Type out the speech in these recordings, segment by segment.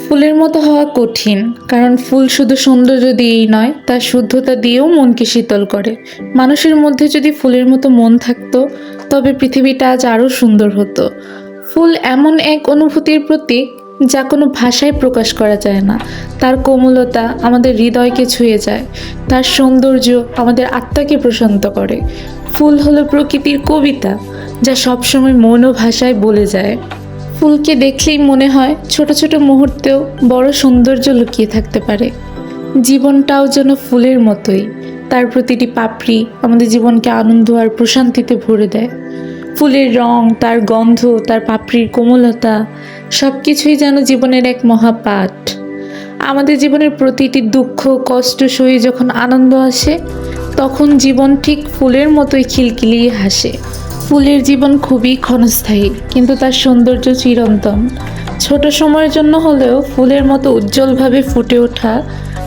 ফুলের মতো হওয়া কঠিন, কারণ ফুল শুধু সৌন্দর্য দিয়েই নয়, তার শুদ্ধতা দিয়েও মনকে শীতল করে। মানুষের মধ্যে যদি ফুলের মতো মন থাকতো, তবে পৃথিবীটা আজ আরও সুন্দর হতো। ফুল এমন এক অনুভূতির প্রতীক, যা কোনো ভাষায় প্রকাশ করা যায় না। তার কোমলতা আমাদের হৃদয়কে ছুঁয়ে যায়, তার সৌন্দর্য আমাদের আত্মাকে প্রশান্ত করে। ফুল হলো প্রকৃতির কবিতা, যা সবসময় মন ও ভাষায় বলে যায়। ফুলকে দেখলেই মনে হয় ছোট ছোট মুহূর্তেও বড় সৌন্দর্য লুকিয়ে থাকতে পারে। জীবনটাও যেন ফুলের মতোই, তার প্রতিটি পাপড়ি আমাদের জীবনকে আনন্দ আর প্রশান্তিতে ভরে দেয়। ফুলের রং, তার গন্ধ, তার পাপড়ির কোমলতা সব কিছুই যেন জীবনের এক মহাপাঠ। আমাদের জীবনের প্রতিটি দুঃখ কষ্ট সয়ে যখন আনন্দ আসে, তখন জীবন ঠিক ফুলের মতোই খিলখিলিয়ে হাসে। ফুলের জীবন খুবই ক্ষণস্থায়ী, কিন্তু তার সৌন্দর্য চিরন্তন। ছোট সময়ের জন্য হলেও ফুলের মতো উজ্জ্বলভাবে ফুটে ওঠা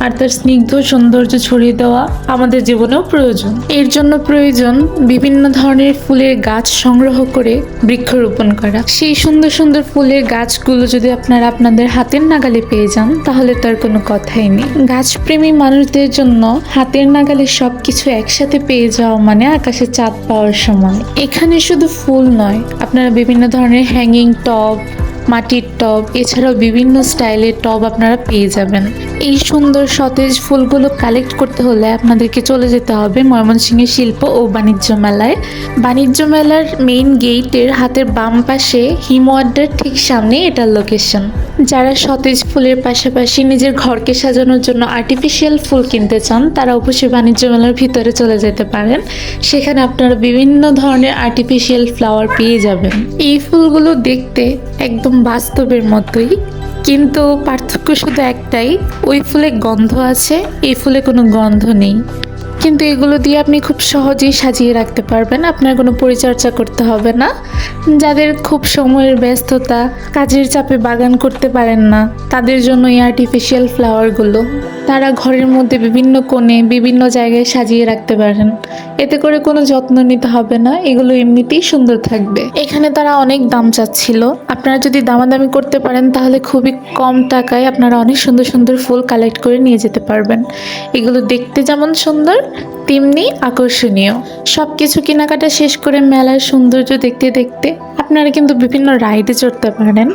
আর তার স্নিগ্ধ সৌন্দর্য ছড়িয়ে দেওয়া আমাদের জীবনেও প্রয়োজন। এর জন্য প্রয়োজন বিভিন্ন ধরনের ফুলের গাছ সংগ্রহ করে বৃক্ষরোপণ করা। সেই সুন্দর সুন্দর ফুলের গাছগুলো যদি আপনারা আপনাদের হাতের নাগালে পেয়ে যান, তাহলে তার কোনো কথাই নেই। গাছপ্রেমী মানুষদের জন্য হাতের নাগালে সবকিছু একসাথে পেয়ে যাওয়া মানে আকাশে চাঁদ পাওয়ার সময়। এখানে শুধু ফুল নয়, আপনারা বিভিন্ন ধরনের হ্যাঙ্গিং টব, মাটির টব, এছাড়াও বিভিন্ন স্টাইলের টব আপনারা পেয়ে যাবেন। এই সুন্দর সতেজ ফুলগুলো কালেক্ট করতে হলে আপনাদেরকে চলে যেতে হবে ময়মনসিংহের শিল্প ও বাণিজ্য মেলায়। বাণিজ্য মেলার মেইন গেটের হাতের বাম পাশে হিমওয়ার্ডের ঠিক সামনে এটার লোকেশন। যারা সতেজ ফুলের পাশাপাশি নিজের ঘরকে সাজানোর জন্য আর্টিফিশিয়াল ফুল কিনতে চান, তারা অবশ্যই বাণিজ্য মেলার ভিতরে চলে যেতে পারেন। সেখানে আপনারা বিভিন্ন ধরনের আর্টিফিশিয়াল ফ্লাওয়ার পেয়ে যাবেন। এই ফুলগুলো দেখতে একদম বাস্তবের মতোই, কিন্তু পার্থক্য শুধু একটাই, ওই ফুলে গন্ধ আছে, এই ফুলে কোনো গন্ধ নেই। কিন্তু এগুলো দিয়ে আপনি খুব সহজেই সাজিয়ে রাখতে পারবেন, আপনার কোনো পরিচর্যা করতে হবে না। যাদের খুব সময়ের ব্যস্ততা, কাজের চাপে বাগান করতে পারেন না, তাদের জন্য এই আর্টিফিশিয়াল ফ্লাওয়ারগুলো তারা ঘরের মধ্যে বিভিন্ন কোণে বিভিন্ন জায়গায় সাজিয়ে রাখতে পারেন। এতে করে কোনো যত্ন নিতে হবে না, এগুলো এমনিতেই সুন্দর থাকবে। এখানে তারা অনেক দাম চাচ্ছিল, আপনারা যদি দামাদামি করতে পারেন তাহলে খুবই কম টাকায় আপনারা অনেক সুন্দর সুন্দর ফুল কালেক্ট করে নিয়ে যেতে পারবেন। এগুলো দেখতে যেমন সুন্দর, তেমনি আকর্ষণীয়। সব কিছু কেনাকাটা শেষ করে মেলার সৌন্দর্য দেখতে দেখতে আপনারা কিন্তু বিভিন্ন রাইডে চড়তে পারেন।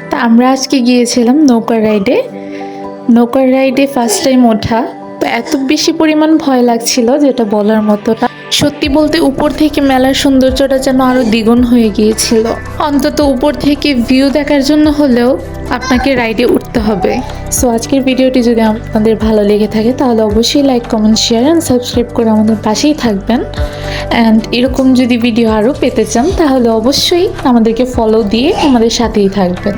তা আমরা আজকে গিয়েছিলাম নৌকার রাইডে। নৌকার রাইডে ফার্স্ট টাইম ওঠা, তো এত বেশি পরিমাণ ভয় লাগছিল যেটা বলার মতো না। সত্যি বলতে উপর থেকে মেলার সৌন্দর্যটা যেন আরো দ্বিগুণ হয়ে গিয়েছিল। অন্তত উপর থেকে ভিউ দেখার জন্য হলেও আপনাকে রাইডে উঠতে হবে। সো আজকের ভিডিওটি যদি আপনাদের ভালো লেগে থাকে, তাহলে অবশ্যই like, comment, share and subscribe করে আমাদের পাশেই থাকবেন। অ্যান্ড এরকম যদি ভিডিও আরও পেতে চান, তাহলে অবশ্যই আমাদেরকে ফলো দিয়ে আমাদের সাথেই থাকবেন।